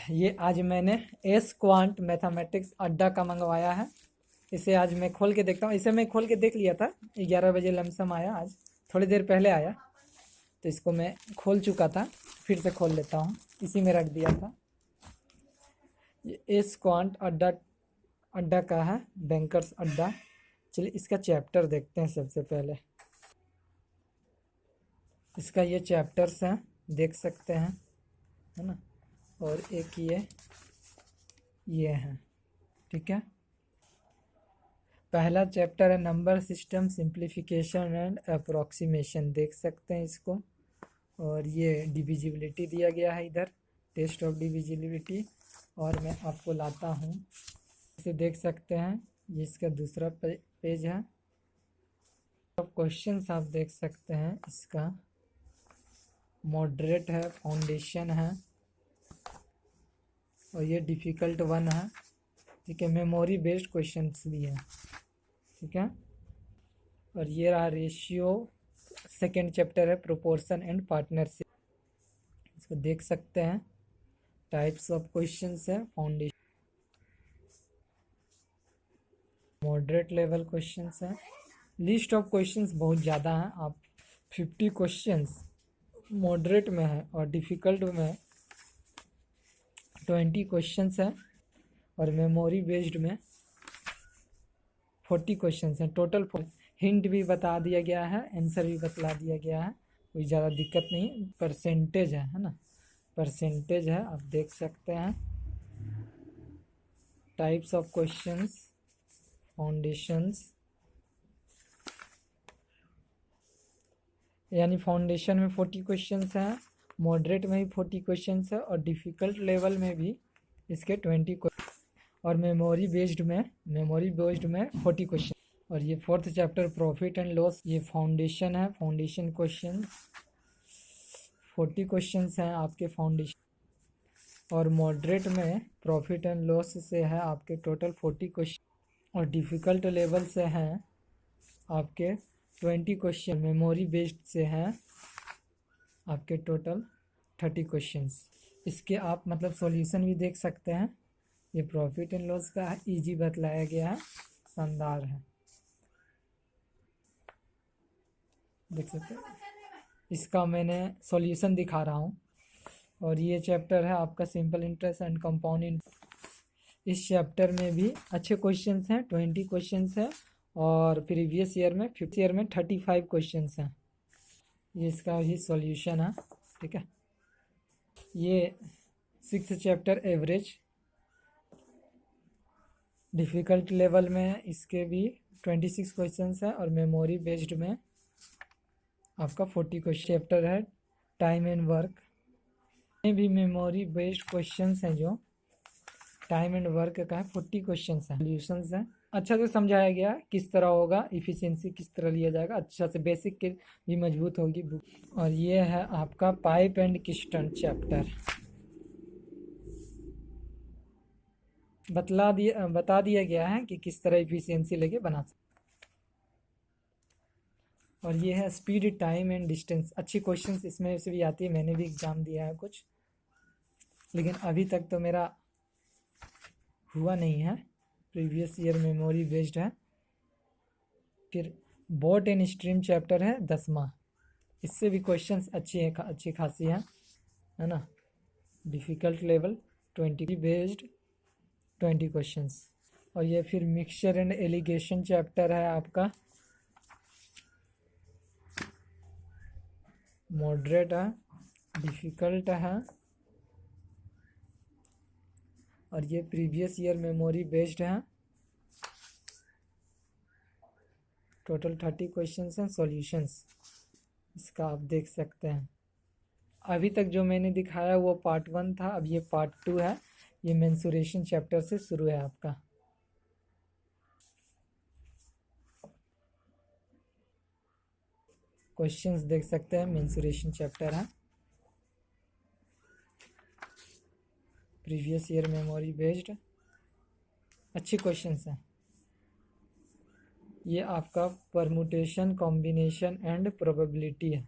ये आज मैंने एस क्वांट मैथमेटिक्स अड्डा का मंगवाया है। इसे आज मैं खोल के देखता हूँ। इसे मैं खोल के देख लिया था, 11 बजे लमसम आया, आज थोड़ी देर पहले आया, तो इसको मैं खोल चुका था, फिर से खोल लेता हूँ। इसी में रख दिया था। ये एस क्वांट अड्डा अड्डा का है, बैंकर्स अड्डा। चलिए इसका चैप्टर देखते हैं सबसे पहले। इसका ये चैप्टर्स हैं, देख सकते हैं, है ना। और एक ये है, ठीक है। पहला चैप्टर है number system simplification and approximation, देख सकते हैं इसको। और ये डिविजिबिलिटी दिया गया है इधर, टेस्ट ऑफ डिविजिबिलिटी। और मैं आपको लाता हूँ, इसे देख सकते हैं, ये इसका दूसरा पेज है। अब क्वेश्चंस आप देख सकते हैं, इसका मॉडरेट है, फाउंडेशन है, और ये डिफ़िकल्ट वन है, ठीक है। मेमोरी बेस्ड क्वेश्चंस भी हैं, ठीक है। और ये रहा रेशियो, सेकेंड चैप्टर है प्रोपोर्शन एंड पार्टनरशिप, इसको देख सकते हैं। टाइप्स ऑफ क्वेश्चंस है, फाउंडेशन, मॉडरेट लेवल क्वेश्चंस है। लिस्ट ऑफ क्वेश्चंस बहुत ज़्यादा हैं, आप 50 क्वेश्चंस मॉडरेट में है, और डिफ़िकल्ट में 20 क्वेश्चंस है, और मेमोरी बेस्ड में 40 क्वेश्चंस हैं टोटल। हिंट भी बता दिया गया है, आंसर भी बतला दिया गया है, कोई ज़्यादा दिक्कत नहीं। परसेंटेज है ना, परसेंटेज है, आप देख सकते हैं। टाइप्स ऑफ क्वेश्चंस, फाउंडेशंस, यानी फाउंडेशन में 40 क्वेश्चंस हैं, मॉडरेट में भी 40 क्वेश्चंस है, और डिफ़िकल्ट लेवल में भी इसके 20 और मेमोरी बेस्ड में 40 क्वेश्चन। और ये fourth chapter profit and loss, ये फाउंडेशन है, फाउंडेशन क्वेश्चन 40 क्वेश्चंस हैं आपके फाउंडेशन। और मॉडरेट में प्रॉफिट एंड लॉस से है आपके टोटल 40 क्वेश्चन, और डिफ़िकल्ट लेवल से हैं आपके 20 क्वेश्चन। मेमोरी बेस्ड से हैं आपके टोटल 30 क्वेश्चंस। इसके आप मतलब सॉल्यूशन भी देख सकते हैं। ये प्रॉफिट एंड लॉस का है, ईजी बतलाया गया है, शानदार है, देख सकते हैं। इसका मैंने सॉल्यूशन दिखा रहा हूँ। और ये चैप्टर है आपका simple interest and compound interest. इस चैप्टर में भी अच्छे क्वेश्चंस हैं, 20 क्वेश्चंस हैं, और प्रीवियस ईयर में 35 क्वेश्चंस हैं। ये इसका ही सॉल्यूशन है, ठीक है। ये 6th chapter average, difficult level में इसके भी 26 क्वेश्चंस है, और मेमोरी बेस्ड में आपका 40 क्वेश्चन। चैप्टर है टाइम एंड वर्क, में भी मेमोरी बेस्ड क्वेश्चंस हैं, जो टाइम एंड वर्क का है, 40 क्वेश्चंस हैं, सॉल्यूशंस हैं। अच्छा से समझाया गया किस तरह होगा, इफ़िशिएंसी किस तरह लिया जाएगा, अच्छा से बेसिक के भी मजबूत होगी बुक। और ये है आपका पाइप एंड किस्टन चैप्टर, बता दिया गया है कि किस तरह इफ़िशिएंसी लेके बना सकते। और ये है स्पीड, टाइम एंड डिस्टेंस, अच्छी क्वेश्चंस इसमें से भी आती है। मैंने भी एग्ज़ाम दिया है कुछ, लेकिन अभी तक तो मेरा हुआ नहीं है। प्रीवियस ईयर मेमोरी बेस्ड है। फिर बोट एंड स्ट्रीम चैप्टर है 10वां, इससे भी क्वेश्चंस अच्छी खासी हैं, है ना। Difficult level 20 based 20 questions. और ये फिर मिक्सचर एंड एलिगेशन चैप्टर है आपका, मॉडरेट है, डिफ़िकल्ट है, और ये प्रीवियस ईयर मेमोरी बेस्ड है। टोटल 30 क्वेश्चंस हैं, सॉल्यूशंस इसका आप देख सकते हैं। अभी तक जो मैंने दिखाया वो पार्ट 1 था, अब ये पार्ट 2 है। ये मेंसुरेशन चैप्टर से शुरू है आपका। क्वेश्चंस देख सकते हैं, मेंसुरेशन चैप्टर है, प्रीवियस ईयर मेमोरी बेस्ड, अच्छे क्वेश्चंस हैं। ये आपका परमुटेशन, कॉम्बिनेशन एंड प्रोबेबिलिटी है।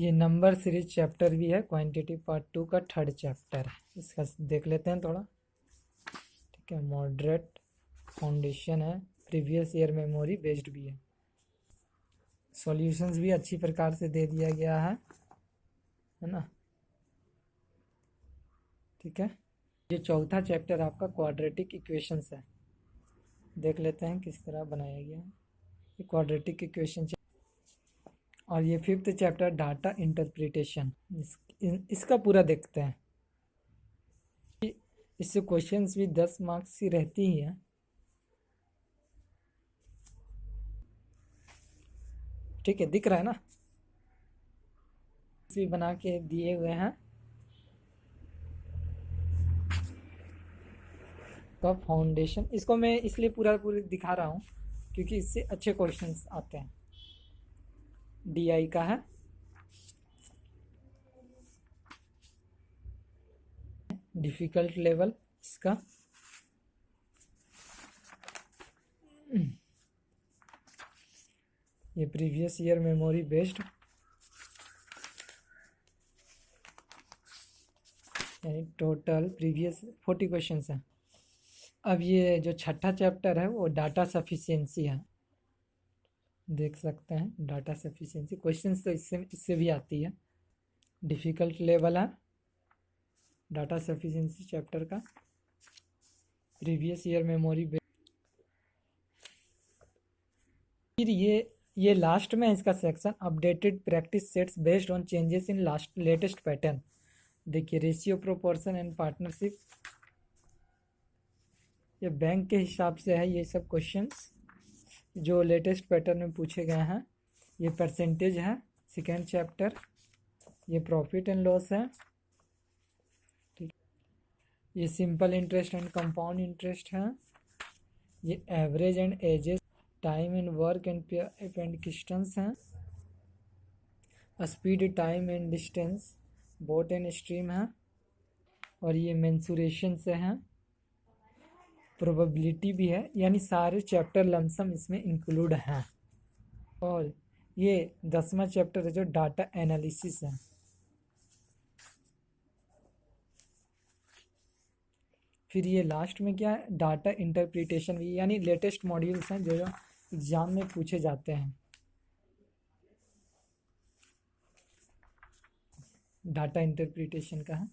ये नंबर सीरीज चैप्टर भी है, क्वांटिटी पार्ट 2 का 3rd चैप्टर है, इसका देख लेते हैं थोड़ा। ठीक है, मॉडरेट फाउंडेशन है, प्रीवियस ईयर मेमोरी बेस्ड भी है, सॉल्यूशंस भी अच्छी प्रकार से दे दिया गया है ना। ठीक है, ये 4था चैप्टर आपका क्वाड्रेटिक इक्वेशंस है, देख लेते हैं किस तरह बनाया गया है ये क्वाड्रेटिक इक्वेशन। और ये 5th चैप्टर डाटा इंटरप्रिटेशन, इसका पूरा देखते हैं। इससे क्वेश्चंस भी 10 मार्क्स की रहती ही है। ठीक है, दिख रहा है ना, भी बना के दिए हुए हैं। तो फाउंडेशन, इसको मैं इसलिए पूरा दिखा रहा हूँ क्योंकि इससे अच्छे क्वेश्चंस आते हैं। DI का है, डिफिकल्ट लेवल इसका। ये प्रीवियस ईयर मेमोरी बेस्ड, यानी टोटल प्रीवियस 40 क्वेश्चंस हैं। अब ये जो 6ठा चैप्टर है वो डाटा सफिशिएंसी है, देख सकते हैं डाटा सफिशिएंसी क्वेश्चंस तो इससे भी आती है। डिफ़िकल्ट लेवल है डाटा सफिशिएंसी चैप्टर का, प्रीवियस ईयर मेमोरी। फिर ये लास्ट में इसका section updated practice sets based on changes in latest pattern. देखिए, रेशियो, प्रोपोर्शन एंड पार्टनरशिप, ये बैंक के हिसाब से है ये सब क्वेश्चंस जो लेटेस्ट पैटर्न में पूछे गए हैं। ये परसेंटेज है 2nd चैप्टर, ये प्रॉफिट एंड लॉस है। ठीक, ये simple interest and compound interest है। ये average and ages, time and work and distance है। Speed, time and distance, boat and stream है। और ये मेंसुरेशन से है। प्रोबेबिलिटी भी है, यानी सारे चैप्टर लमसम इसमें इंक्लूड हैं। और ये 10वां चैप्टर है जो डाटा एनालिसिस है। फिर ये लास्ट में क्या है, डाटा इंटरप्रिटेशन भी, यानी लेटेस्ट मॉड्यूल्स हैं जो एग्जाम में पूछे जाते हैं। डाटा इंटरप्रिटेशन का है।